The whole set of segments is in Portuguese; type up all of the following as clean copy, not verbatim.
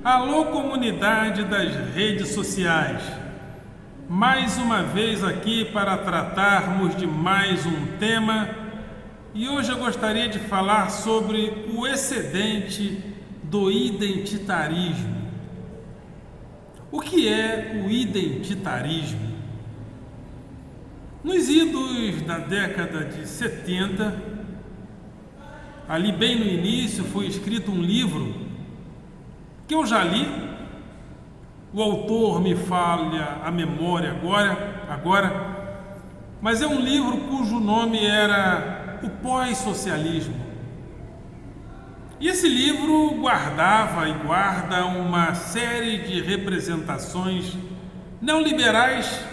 Alô, comunidade das redes sociais! Mais uma vez aqui para tratarmos de mais um tema, e hoje eu gostaria de falar sobre o excedente do identitarismo. O que é o identitarismo? Nos idos da década de 70, ali bem no início, foi escrito um livro que eu já li. O autor me falha a memória agora, mas é um livro cujo nome era O Pós-Socialismo. E esse livro guardava e guarda uma série de representações neoliberais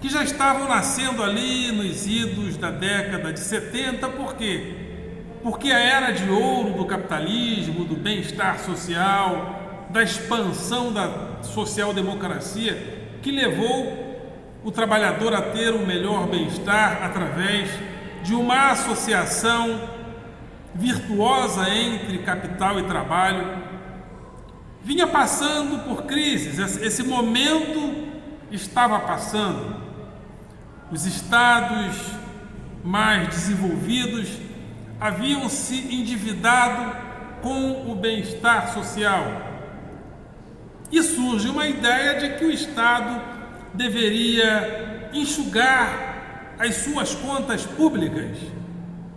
que já estavam nascendo ali nos idos da década de 70. Por quê? Porque a era de ouro do capitalismo, do bem-estar social, da expansão da social-democracia, que levou o trabalhador a ter o melhor bem-estar através de uma associação virtuosa entre capital e trabalho, vinha passando por crises. Esse momento estava passando. Os estados mais desenvolvidos haviam se endividado com o bem-estar social. E surge uma ideia de que o Estado deveria enxugar as suas contas públicas,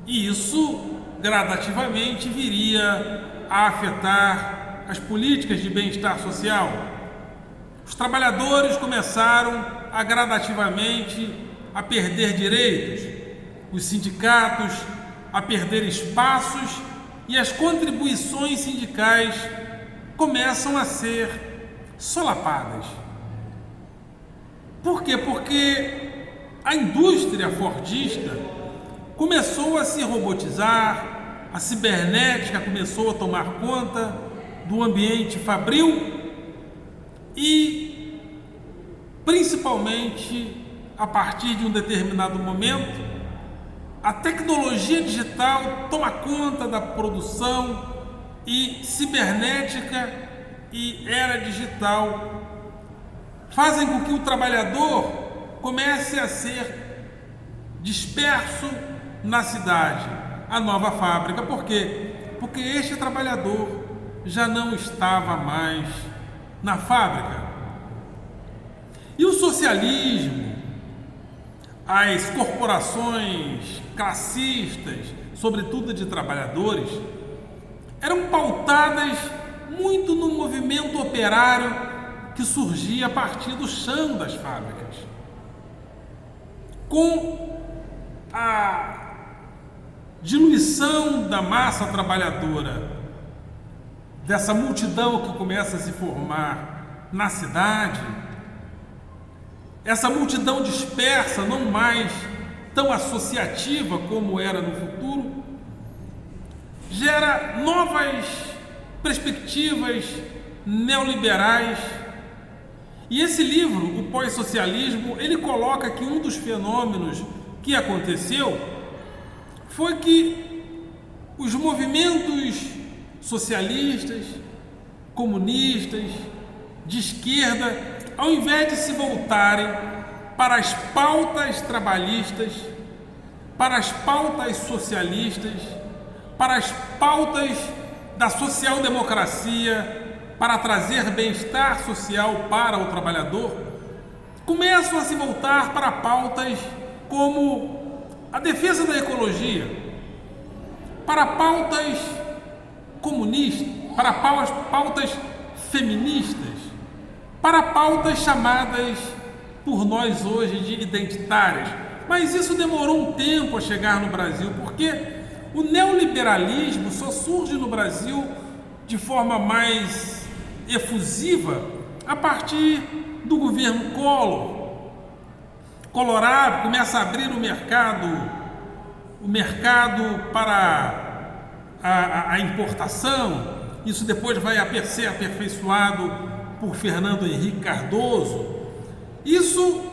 e isso gradativamente viria a afetar as políticas de bem-estar social. Os trabalhadores começaram a gradativamente a perder direitos, os sindicatos a perder espaços, e as contribuições sindicais começam a ser solapadas. Por quê? Porque a indústria fordista começou a se robotizar, a cibernética começou a tomar conta do ambiente fabril e, principalmente, a partir de um determinado momento, a tecnologia digital toma conta da produção, e cibernética e era digital fazem com que o trabalhador comece a ser disperso na cidade, a nova fábrica. Por quê? Porque este trabalhador já não estava mais na fábrica. E o socialismo, as corporações classistas, sobretudo de trabalhadores, eram pautadas muito no movimento operário que surgia a partir do chão das fábricas. Com a diluição da massa trabalhadora, dessa multidão que começa a se formar na cidade, essa multidão dispersa, não mais tão associativa como era no futuro, gera novas perspectivas neoliberais. E esse livro, O Pós-Socialismo, ele coloca que um dos fenômenos que aconteceu foi que os movimentos socialistas, comunistas, de esquerda, ao invés de se voltarem para as pautas trabalhistas, para as pautas socialistas, para as pautas da social-democracia, para trazer bem-estar social para o trabalhador, começam a se voltar para pautas como a defesa da ecologia, para pautas comunistas, para pautas feministas, para pautas chamadas por nós hoje de identitárias. Mas isso demorou um tempo a chegar no Brasil, porque o neoliberalismo só surge no Brasil de forma mais efusiva a partir do governo Collor. Colorado começa a abrir o mercado para a importação. Isso depois vai ser aperfeiçoado por Fernando Henrique Cardoso. Isso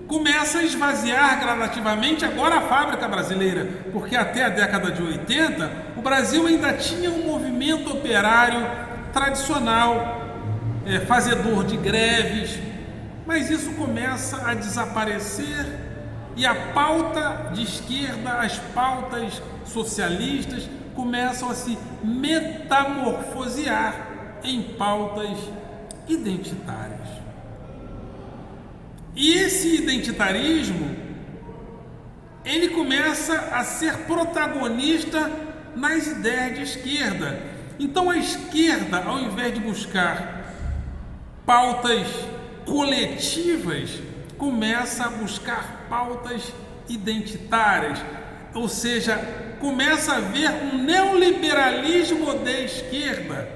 começa a esvaziar gradativamente agora a fábrica brasileira, porque até a década de 80 o Brasil ainda tinha um movimento operário tradicional, fazedor de greves, mas isso começa a desaparecer e a pauta de esquerda, as pautas socialistas começam a se metamorfosear em pautas identitárias. E esse identitarismo, ele começa a ser protagonista nas ideias de esquerda. Então a esquerda, ao invés de buscar pautas coletivas, começa a buscar pautas identitárias, ou seja, começa a haver um neoliberalismo de esquerda,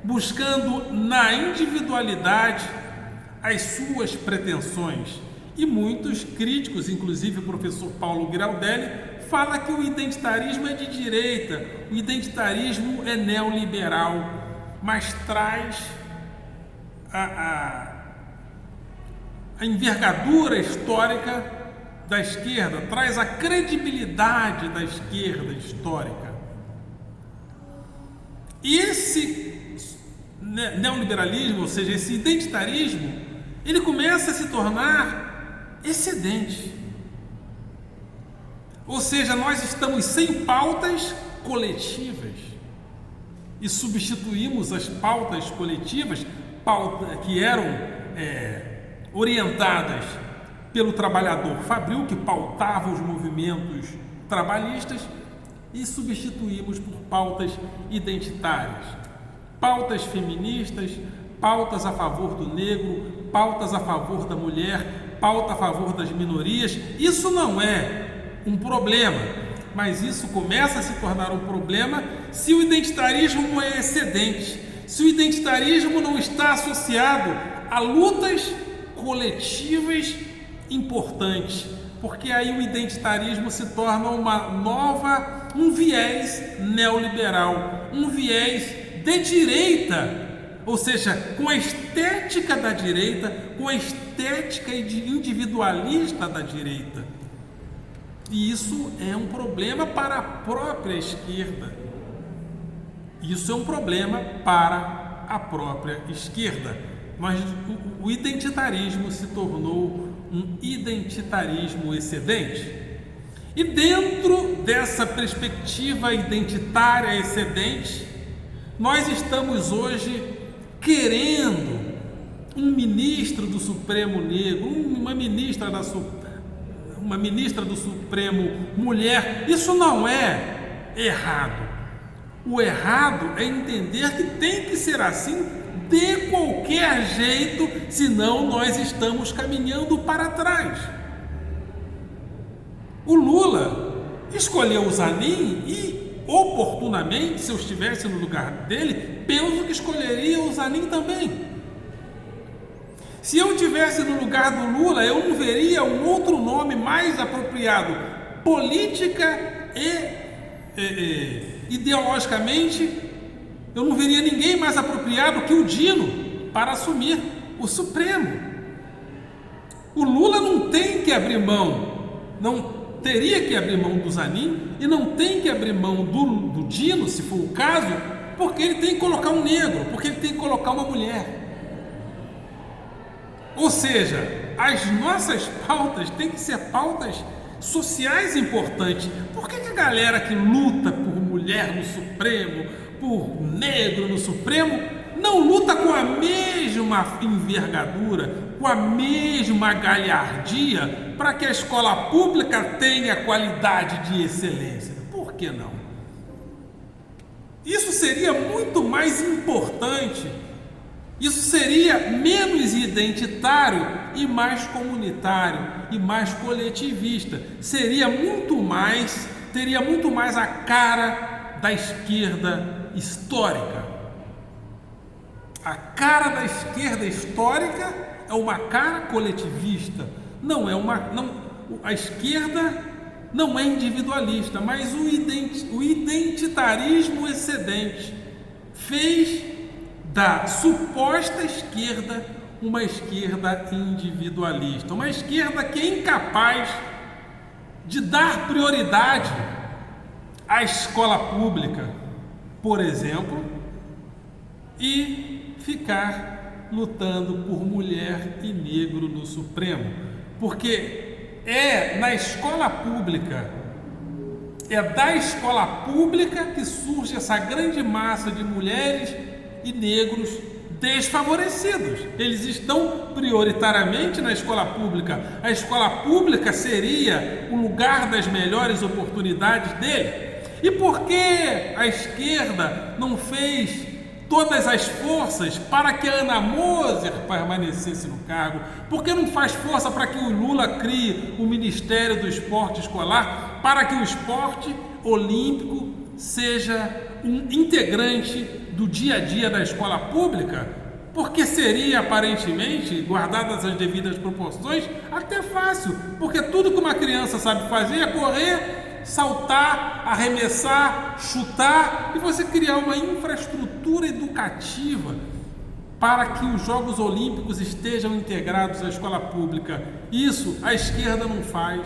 buscando na individualidade as suas pretensões. E muitos críticos, inclusive o professor Paulo Giraldelli, fala que o identitarismo é de direita, o identitarismo é neoliberal, mas traz a envergadura histórica da esquerda, traz a credibilidade da esquerda histórica. E esse neoliberalismo, ou seja, esse identitarismo, ele começa a se tornar excedente. Ou seja, nós estamos sem pautas coletivas e substituímos as pautas coletivas, que eram orientadas pelo trabalhador fabril, que pautava os movimentos trabalhistas, e substituímos por pautas identitárias, pautas feministas, pautas a favor do negro, pautas a favor da mulher, pauta a favor das minorias. Isso não é um problema, mas isso começa a se tornar um problema se o identitarismo é excedente, se o identitarismo não está associado a lutas coletivas importantes, porque aí o identitarismo se torna um viés neoliberal, um viés de direita, ou seja, com a estética da direita, com a estética individualista da direita. E isso é um problema para a própria esquerda. Isso é um problema para a própria esquerda. Mas o identitarismo se tornou um identitarismo excedente. E dentro dessa perspectiva identitária excedente, nós estamos hoje querendo um ministro do Supremo negro, uma ministra do Supremo mulher. Isso não é errado. O errado é entender que tem que ser assim de qualquer jeito, senão nós estamos caminhando para trás. O Lula escolheu o Zanin e, oportunamente, se eu estivesse no lugar dele, penso que escolheria o Zanin também. Se eu estivesse no lugar do Lula, eu não veria um outro nome mais apropriado, política e ideologicamente, eu não veria ninguém mais apropriado que o Dino para assumir o Supremo. O Lula não tem que abrir mão, não teria que abrir mão do Zanin e não tem que abrir mão do Dino, se for o caso, porque ele tem que colocar um negro, porque ele tem que colocar uma mulher. Ou seja, as nossas pautas têm que ser pautas sociais importantes. Por que a galera que luta por mulher no Supremo, por negro no Supremo, não luta com a mesma envergadura, com a mesma galhardia, para que a escola pública tenha qualidade de excelência? Por que não? Isso seria muito mais importante, isso seria menos identitário e mais comunitário e mais coletivista, teria muito mais a cara da esquerda histórica. A cara da esquerda histórica é uma cara coletivista, a esquerda não é individualista, mas o identitarismo excedente fez da suposta esquerda uma esquerda individualista, uma esquerda que é incapaz de dar prioridade à escola pública, por exemplo, e ficar lutando por mulher e negro no Supremo. Porque é na escola pública, é da escola pública que surge essa grande massa de mulheres e negros desfavorecidos. Eles estão prioritariamente na escola pública. A escola pública seria o lugar das melhores oportunidades dele. E por que a esquerda não fez todas as forças para que a Ana Moser permanecesse no cargo? Por que não faz força para que o Lula crie o Ministério do Esporte Escolar, para que o esporte olímpico seja um integrante do dia a dia da escola pública? Porque seria, aparentemente, guardadas as devidas proporções, até fácil, porque tudo que uma criança sabe fazer é correr, saltar, arremessar, chutar, e você criar uma infraestrutura educativa para que os Jogos Olímpicos estejam integrados à escola pública. Isso a esquerda não faz.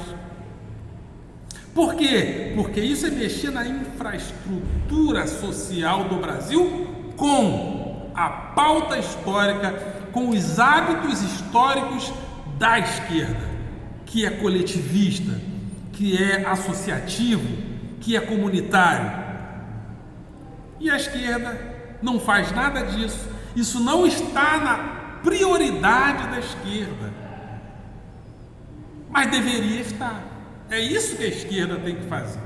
Por quê? Porque isso é mexer na infraestrutura social do Brasil com a pauta histórica, com os hábitos históricos da esquerda, que é coletivista, que é associativo, que é comunitário. E a esquerda não faz nada disso. Isso não está na prioridade da esquerda, mas deveria estar. É isso que a esquerda tem que fazer.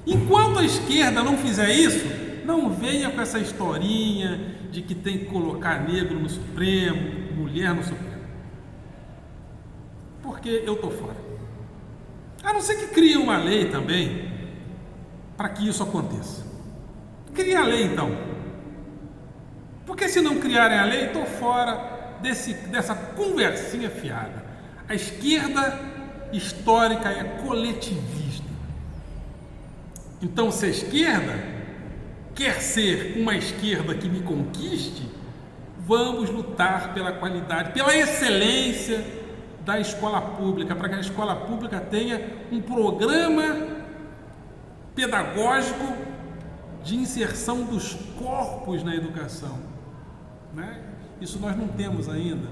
Enquanto a esquerda não fizer isso, não venha com essa historinha de que tem que colocar negro no Supremo, mulher no Supremo. Porque eu estou fora. A não ser que crie uma lei também para que isso aconteça. Crie a lei então. Porque se não criarem a lei, estou fora dessa conversinha fiada. A esquerda histórica é coletivista. Então, se a esquerda quer ser uma esquerda que me conquiste, vamos lutar pela qualidade, pela excelência da escola pública, para que a escola pública tenha um programa pedagógico de inserção dos corpos na educação, né? Isso nós não temos ainda.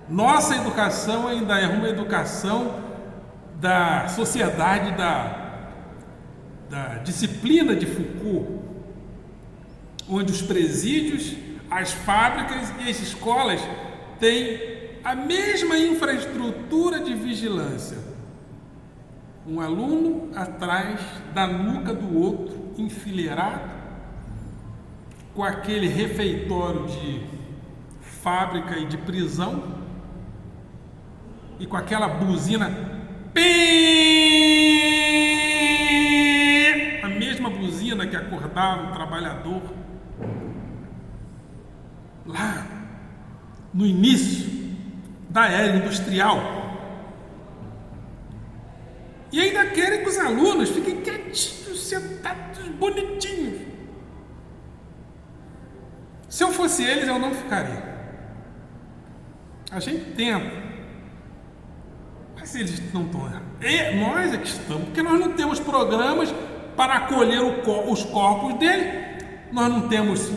Nossa educação ainda é uma educação da sociedade da disciplina de Foucault, onde os presídios, as fábricas e as escolas têm a mesma infraestrutura de vigilância. Um aluno atrás da nuca do outro, enfileirado, com aquele refeitório de fábrica e de prisão, e com aquela buzina a mesma buzina que acordava o trabalhador lá no início da era industrial. E ainda querem que os alunos fiquem quietinhos, sentados, bonitinhos. Se eu fosse eles, eu não ficaria. A gente tenta, mas eles não estão errados. E nós é que estamos, porque nós não temos programas para acolher os corpos dele. Nós não temos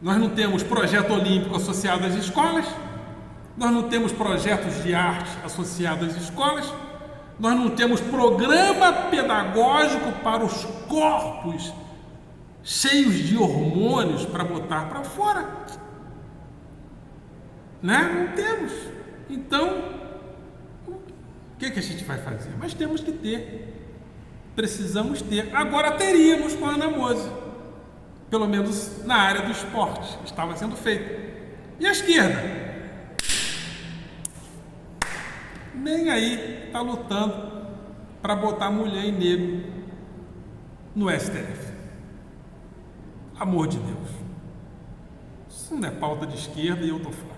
nós não temos projeto olímpico associado às escolas, nós não temos projetos de arte associados às escolas, nós não temos programa pedagógico para os corpos cheios de hormônios para botar para fora, né? Não temos. Então, o que a gente vai fazer? Mas temos que ter, precisamos ter. Agora teríamos com a Ana Moser, pelo menos na área do esporte, estava sendo feito. E a esquerda? Nem aí está lutando para botar mulher e negro no STF. Amor de Deus. Isso não é pauta de esquerda e eu estou fora.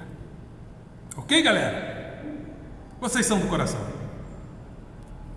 Ok, galera? Vocês são do coração.